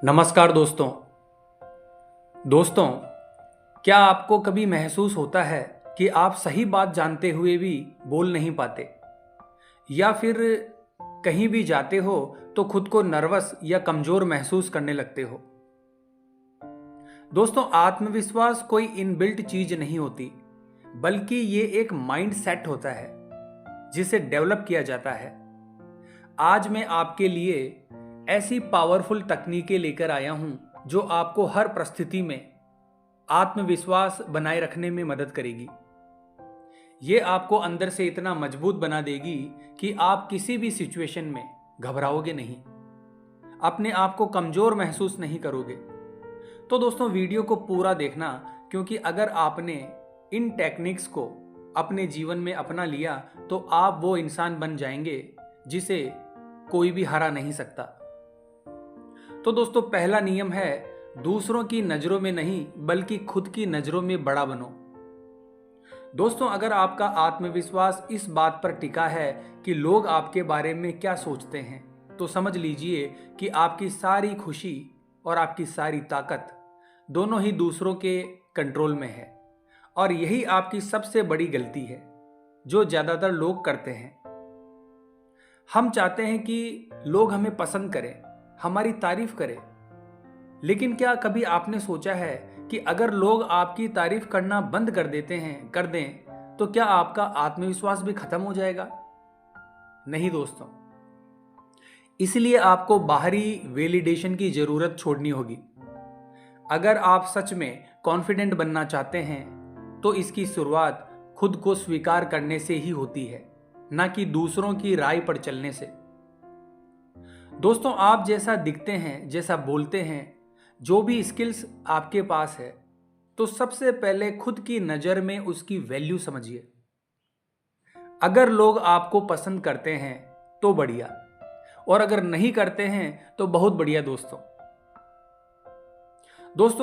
नमस्कार दोस्तों। क्या आपको कभी महसूस होता है कि आप सही बात जानते हुए भी बोल नहीं पाते, या फिर कहीं भी जाते हो तो खुद को नर्वस या कमजोर महसूस करने लगते हो? दोस्तों, आत्मविश्वास कोई इनबिल्ट चीज नहीं होती, बल्कि ये एक माइंड सेट होता है जिसे डेवलप किया जाता है। आज मैं आपके लिए ऐसी पावरफुल तकनीकें लेकर आया हूं जो आपको हर परिस्थिति में आत्मविश्वास बनाए रखने में मदद करेगी। ये आपको अंदर से इतना मजबूत बना देगी कि आप किसी भी सिचुएशन में घबराओगे नहीं, अपने आप को कमजोर महसूस नहीं करोगे। तो दोस्तों, वीडियो को पूरा देखना, क्योंकि अगर आपने इन टेक्निक्स को अपने जीवन में अपना लिया तो आप वो इंसान बन जाएंगे जिसे कोई भी हरा नहीं सकता। तो दोस्तों, पहला नियम है, दूसरों की नजरों में नहीं बल्कि खुद की नजरों में बड़ा बनो। दोस्तों, अगर आपका आत्मविश्वास इस बात पर टिका है कि लोग आपके बारे में क्या सोचते हैं, तो समझ लीजिए कि आपकी सारी खुशी और आपकी सारी ताकत दोनों ही दूसरों के कंट्रोल में है। और यही आपकी सबसे बड़ी गलती है जो ज्यादातर लोग करते हैं। हम चाहते हैं कि लोग हमें पसंद करें, हमारी तारीफ करें, लेकिन क्या कभी आपने सोचा है कि अगर लोग आपकी तारीफ करना बंद कर दें तो क्या आपका आत्मविश्वास भी खत्म हो जाएगा? नहीं दोस्तों, इसलिए आपको बाहरी वैलिडेशन की जरूरत छोड़नी होगी। अगर आप सच में कॉन्फिडेंट बनना चाहते हैं तो इसकी शुरुआत खुद को स्वीकार करने से ही होती है, ना कि दूसरों की राय पर चलने से। दोस्तों, आप जैसा दिखते हैं, जैसा बोलते हैं, जो भी स्किल्स आपके पास है, तो सबसे पहले खुद की नज़र में उसकी वैल्यू समझिए। अगर लोग आपको पसंद करते हैं तो बढ़िया, और अगर नहीं करते हैं तो बहुत बढ़िया। दोस्तों,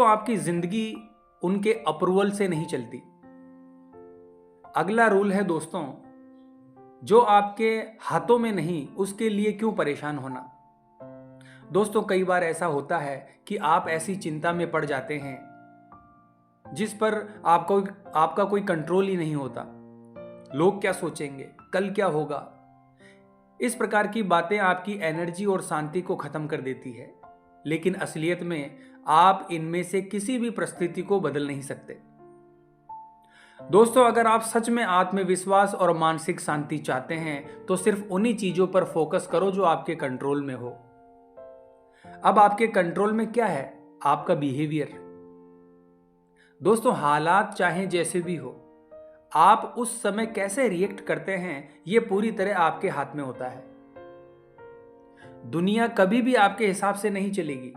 आपकी जिंदगी उनके अप्रूवल से नहीं चलती। अगला रूल है दोस्तों, जो आपके हाथों में नहीं उसके लिए क्यों परेशान होना। दोस्तों, कई बार ऐसा होता है कि आप ऐसी चिंता में पड़ जाते हैं जिस पर आपका कोई कंट्रोल ही नहीं होता। लोग क्या सोचेंगे, कल क्या होगा, इस प्रकार की बातें आपकी एनर्जी और शांति को खत्म कर देती है। लेकिन असलियत में आप इनमें से किसी भी परिस्थिति को बदल नहीं सकते। दोस्तों, अगर आप सच में आत्मविश्वास और मानसिक शांति चाहते हैं तो सिर्फ उन्हीं चीजों पर फोकस करो जो आपके कंट्रोल में हो। अब आपके कंट्रोल में क्या है? आपका बिहेवियर। दोस्तों, हालात चाहे जैसे भी हो, आप उस समय कैसे रिएक्ट करते हैं यह पूरी तरह आपके हाथ में होता है। दुनिया कभी भी आपके हिसाब से नहीं चलेगी,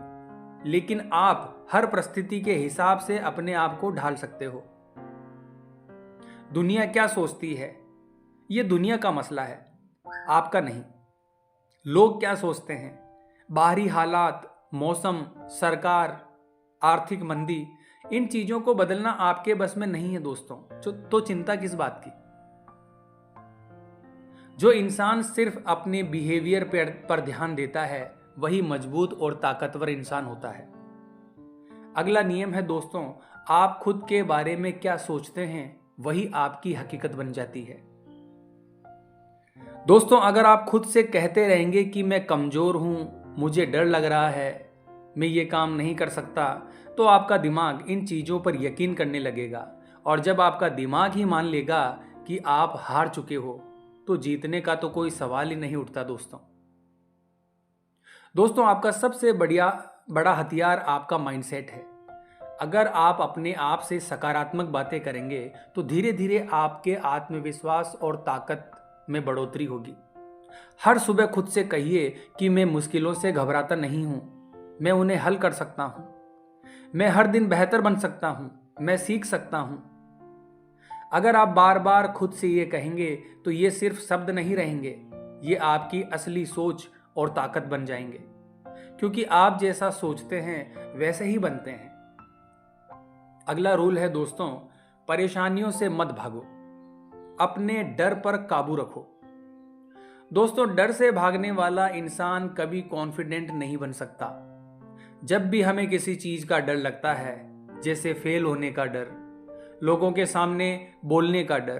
लेकिन आप हर परिस्थिति के हिसाब से अपने आप को ढाल सकते हो। दुनिया क्या सोचती है, यह दुनिया का मसला है, आपका नहीं। लोग क्या सोचते हैं, बाहरी हालात, मौसम, सरकार, आर्थिक मंदी, इन चीजों को बदलना आपके बस में नहीं है दोस्तों। तो चिंता किस बात की? जो इंसान सिर्फ अपने बिहेवियर पर ध्यान देता है वही मजबूत और ताकतवर इंसान होता है। अगला नियम है दोस्तों, आप खुद के बारे में क्या सोचते हैं वही आपकी हकीकत बन जाती है। दोस्तों, अगर आप खुद से कहते रहेंगे कि मैं कमजोर हूं, मुझे डर लग रहा है, मैं ये काम नहीं कर सकता, तो आपका दिमाग इन चीजों पर यकीन करने लगेगा। और जब आपका दिमाग ही मान लेगा कि आप हार चुके हो, तो जीतने का तो कोई सवाल ही नहीं उठता दोस्तों, आपका सबसे बड़ा हथियार आपका माइंडसेट है। अगर आप अपने आप से सकारात्मक बातें करेंगे तो धीरे धीरे आपके आत्मविश्वास और ताकत में बढ़ोतरी होगी। हर सुबह खुद से कहिए कि मैं मुश्किलों से घबराता नहीं हूं, मैं उन्हें हल कर सकता हूं, मैं हर दिन बेहतर बन सकता हूं, मैं सीख सकता हूं। अगर आप बार बार खुद से ये कहेंगे तो ये सिर्फ शब्द नहीं रहेंगे, ये आपकी असली सोच और ताकत बन जाएंगे, क्योंकि आप जैसा सोचते हैं वैसे ही बनते हैं। अगला रूल है दोस्तों, परेशानियों से मत भागो, अपने डर पर काबू रखो। दोस्तों, डर से भागने वाला इंसान कभी कॉन्फिडेंट नहीं बन सकता। जब भी हमें किसी चीज का डर लगता है, जैसे फेल होने का डर, लोगों के सामने बोलने का डर,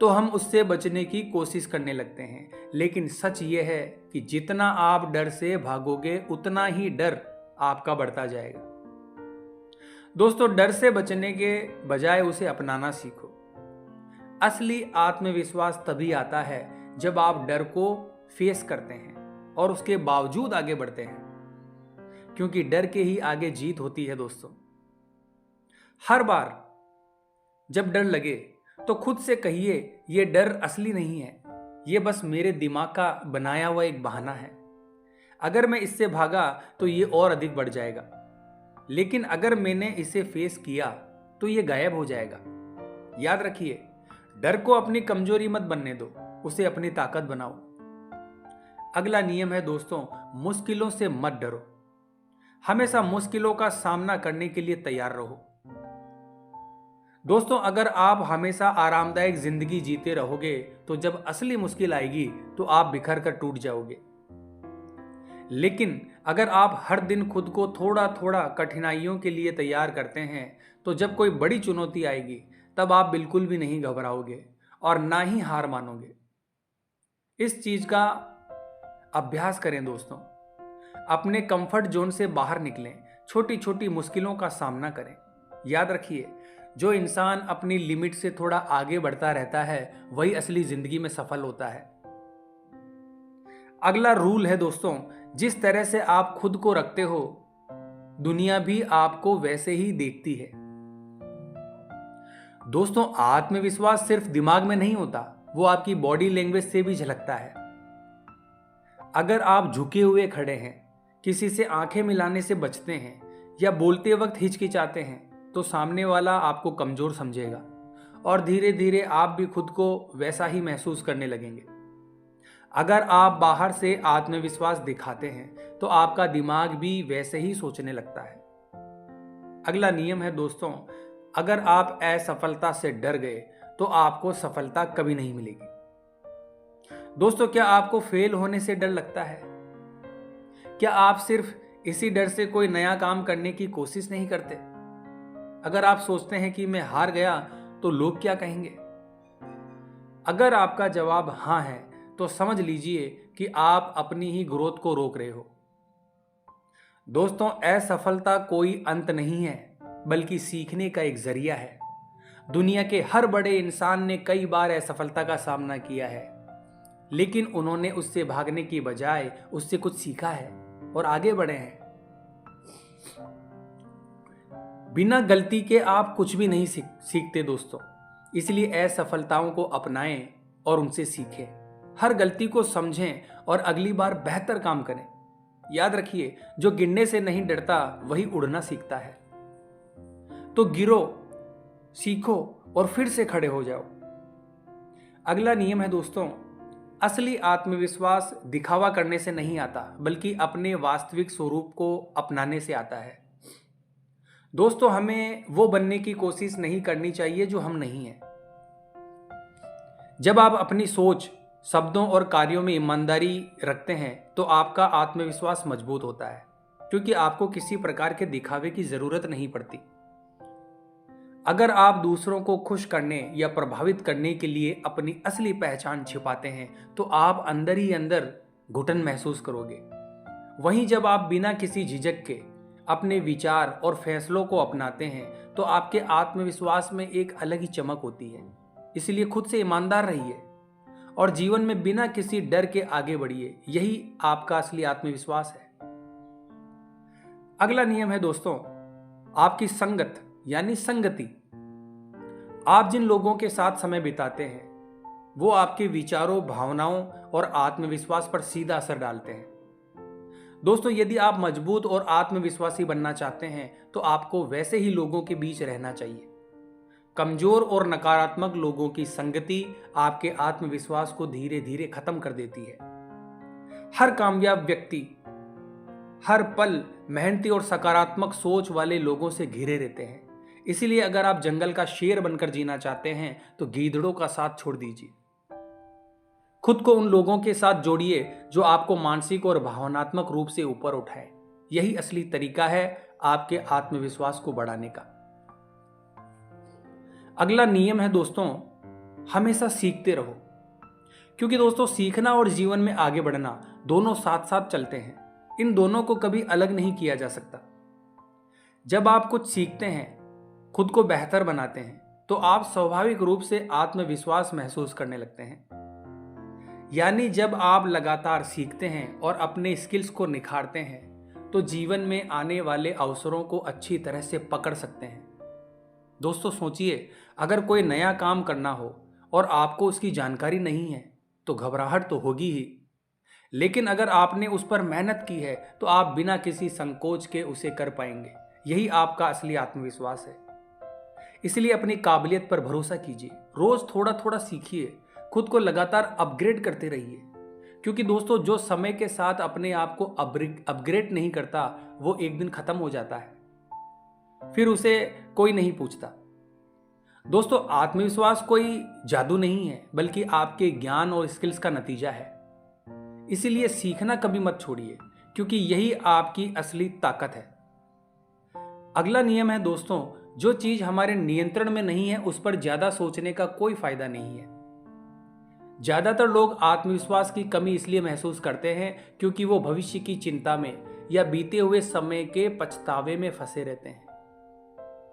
तो हम उससे बचने की कोशिश करने लगते हैं। लेकिन सच ये है कि जितना आप डर से भागोगे उतना ही डर आपका बढ़ता जाएगा। दोस्तों, डर से बचने के बजाय उसे अपनाना सीखो। असली आत्मविश्वास तभी आता है जब आप डर को फेस करते हैं और उसके बावजूद आगे बढ़ते हैं, क्योंकि डर के ही आगे जीत होती है। दोस्तों, हर बार जब डर लगे तो खुद से कहिए, ये डर असली नहीं है, ये बस मेरे दिमाग का बनाया हुआ एक बहाना है। अगर मैं इससे भागा तो ये और अधिक बढ़ जाएगा, लेकिन अगर मैंने इसे फेस किया तो ये गायब हो जाएगा। याद रखिए, डर को अपनी कमजोरी मत बनने दो, उसे अपनी ताकत बनाओ। अगला नियम है दोस्तों, मुश्किलों से मत डरो। हमेशा मुश्किलों का सामना करने के लिए तैयार रहो। दोस्तों, अगर आप हमेशा आरामदायक जिंदगी जीते रहोगे तो जब असली मुश्किल आएगी तो आप बिखर कर टूट जाओगे। लेकिन अगर आप हर दिन खुद को थोड़ा थोड़ा कठिनाइयों के लिए तैयार करते हैं तो जब कोई बड़ी चुनौती आएगी तब आप बिल्कुल भी नहीं घबराओगे और ना ही हार मानोगे। इस चीज का अभ्यास करें दोस्तों। अपने कंफर्ट जोन से बाहर निकलें, छोटी छोटी मुश्किलों का सामना करें। याद रखिए, जो इंसान अपनी लिमिट से थोड़ा आगे बढ़ता रहता है वही असली जिंदगी में सफल होता है। अगला रूल है दोस्तों, जिस तरह से आप खुद को रखते हो दुनिया भी आपको वैसे ही देखती है। दोस्तों, आत्मविश्वास सिर्फ दिमाग में नहीं होता, वो आपकी बॉडी लैंग्वेज से भी झलकता है। अगर आप झुके हुए खड़े हैं, किसी से आंखें मिलाने से बचते हैं या बोलते वक्त हिचकिचाते हैं तो सामने वाला आपको कमजोर समझेगा और धीरे धीरे आप भी खुद को वैसा ही महसूस करने लगेंगे। अगर आप बाहर से आत्मविश्वास दिखाते हैं तो आपका दिमाग भी वैसे ही सोचने लगता है। अगला नियम है दोस्तों, अगर आप असफलता से डर गए तो आपको सफलता कभी नहीं मिलेगी। दोस्तों, क्या आपको फेल होने से डर लगता है? क्या आप सिर्फ इसी डर से कोई नया काम करने की कोशिश नहीं करते? अगर आप सोचते हैं कि मैं हार गया तो लोग क्या कहेंगे? अगर आपका जवाब हां है तो समझ लीजिए कि आप अपनी ही ग्रोथ को रोक रहे हो। दोस्तों, असफलता कोई अंत नहीं है, बल्कि सीखने का एक जरिया है। दुनिया के हर बड़े इंसान ने कई बार असफलता का सामना किया है, लेकिन उन्होंने उससे भागने की बजाय उससे कुछ सीखा है और आगे बढ़े हैं। बिना गलती के आप कुछ भी नहीं सीखते दोस्तों। इसलिए असफलताओं को अपनाएं और उनसे सीखें। हर गलती को समझें और अगली बार बेहतर काम करें। याद रखिए, जो गिरने से नहीं डरता वही उड़ना सीखता है। तो गिरो, सीखो और फिर से खड़े हो जाओ। अगला नियम है दोस्तों, असली आत्मविश्वास दिखावा करने से नहीं आता, बल्कि अपने वास्तविक स्वरूप को अपनाने से आता है। दोस्तों, हमें वो बनने की कोशिश नहीं करनी चाहिए जो हम नहीं हैं। जब आप अपनी सोच, शब्दों और कार्यों में ईमानदारी रखते हैं तो आपका आत्मविश्वास मजबूत होता है, क्योंकि आपको किसी प्रकार के दिखावे की जरूरत नहीं पड़ती। अगर आप दूसरों को खुश करने या प्रभावित करने के लिए अपनी असली पहचान छिपाते हैं तो आप अंदर ही अंदर घुटन महसूस करोगे। वहीं जब आप बिना किसी झिझक के अपने विचार और फैसलों को अपनाते हैं तो आपके आत्मविश्वास में एक अलग ही चमक होती है। इसलिए खुद से ईमानदार रहिए और जीवन में बिना किसी डर के आगे बढ़िए। यही आपका असली आत्मविश्वास है। अगला नियम है दोस्तों, आपकी संगत यानी संगति। आप जिन लोगों के साथ समय बिताते हैं वो आपके विचारों, भावनाओं और आत्मविश्वास पर सीधा असर डालते हैं। दोस्तों, यदि आप मजबूत और आत्मविश्वासी बनना चाहते हैं तो आपको वैसे ही लोगों के बीच रहना चाहिए। कमजोर और नकारात्मक लोगों की संगति आपके आत्मविश्वास को धीरे धीरे खत्म कर देती है। हर कामयाब व्यक्ति हर पल मेहनती और सकारात्मक सोच वाले लोगों से घिरे रहते हैं। इसीलिए अगर आप जंगल का शेर बनकर जीना चाहते हैं तो गीदड़ों का साथ छोड़ दीजिए। खुद को उन लोगों के साथ जोड़िए जो आपको मानसिक और भावनात्मक रूप से ऊपर उठाए। यही असली तरीका है आपके आत्मविश्वास को बढ़ाने का। अगला नियम है दोस्तों, हमेशा सीखते रहो। क्योंकि दोस्तों सीखना और जीवन में आगे बढ़ना दोनों साथ साथ चलते हैं, इन दोनों को कभी अलग नहीं किया जा सकता। जब आप कुछ सीखते हैं, खुद को बेहतर बनाते हैं, तो आप स्वाभाविक रूप से आत्मविश्वास महसूस करने लगते हैं। यानी जब आप लगातार सीखते हैं और अपने स्किल्स को निखारते हैं, तो जीवन में आने वाले अवसरों को अच्छी तरह से पकड़ सकते हैं। दोस्तों सोचिए, अगर कोई नया काम करना हो और आपको उसकी जानकारी नहीं है तो घबराहट तो होगी ही, लेकिन अगर आपने उस पर मेहनत की है तो आप बिना किसी संकोच के उसे कर पाएंगे। यही आपका असली आत्मविश्वास है। इसलिए अपनी काबिलियत पर भरोसा कीजिए, रोज थोड़ा थोड़ा सीखिए, खुद को लगातार अपग्रेड करते रहिए। क्योंकि दोस्तों जो समय के साथ अपने आप को अपग्रेड नहीं करता वो एक दिन खत्म हो जाता है, फिर उसे कोई नहीं पूछता। दोस्तों आत्मविश्वास कोई जादू नहीं है, बल्कि आपके ज्ञान और स्किल्स का नतीजा है। इसीलिए सीखना कभी मत छोड़िए, क्योंकि यही आपकी असली ताकत है। अगला नियम है दोस्तों, जो चीज हमारे नियंत्रण में नहीं है उस पर ज्यादा सोचने का कोई फायदा नहीं है। ज्यादातर लोग आत्मविश्वास की कमी इसलिए महसूस करते हैं क्योंकि वो भविष्य की चिंता में या बीते हुए समय के पछतावे में फंसे रहते हैं।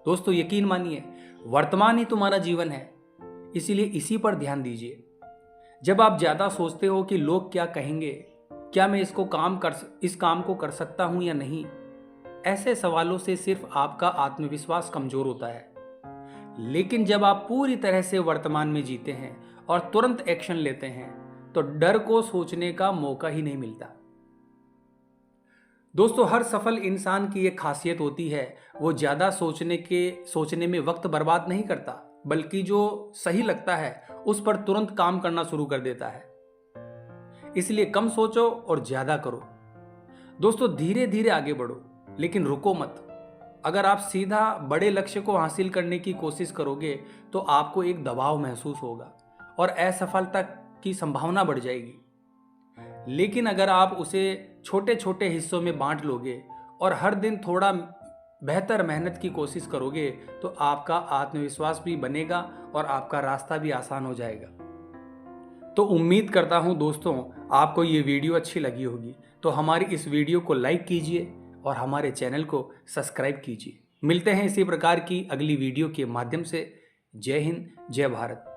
दोस्तों यकीन मानिए, वर्तमान ही तुम्हारा जीवन है, इसीलिए इसी पर ध्यान दीजिए। जब आप ज्यादा सोचते हो कि लोग क्या कहेंगे, क्या मैं इस काम को कर सकता हूं या नहीं, ऐसे सवालों से सिर्फ आपका आत्मविश्वास कमजोर होता है। लेकिन जब आप पूरी तरह से वर्तमान में जीते हैं और तुरंत एक्शन लेते हैं, तो डर को सोचने का मौका ही नहीं मिलता। दोस्तों हर सफल इंसान की एक खासियत होती है, वो ज्यादा सोचने में वक्त बर्बाद नहीं करता, बल्कि जो सही लगता है उस पर तुरंत काम करना शुरू कर देता है। इसलिए कम सोचो और ज्यादा करो। दोस्तों धीरे धीरे आगे बढ़ो, लेकिन रुको मत। अगर आप सीधा बड़े लक्ष्य को हासिल करने की कोशिश करोगे तो आपको एक दबाव महसूस होगा और असफलता की संभावना बढ़ जाएगी। लेकिन अगर आप उसे छोटे छोटे हिस्सों में बांट लोगे और हर दिन थोड़ा बेहतर मेहनत की कोशिश करोगे, तो आपका आत्मविश्वास भी बनेगा और आपका रास्ता भी आसान हो जाएगा। तो उम्मीद करता हूं दोस्तों आपको ये वीडियो अच्छी लगी होगी। तो हमारी इस वीडियो को लाइक कीजिए और हमारे चैनल को सब्सक्राइब कीजिए। मिलते हैं इसी प्रकार की अगली वीडियो के माध्यम से। जय हिंद, जय भारत।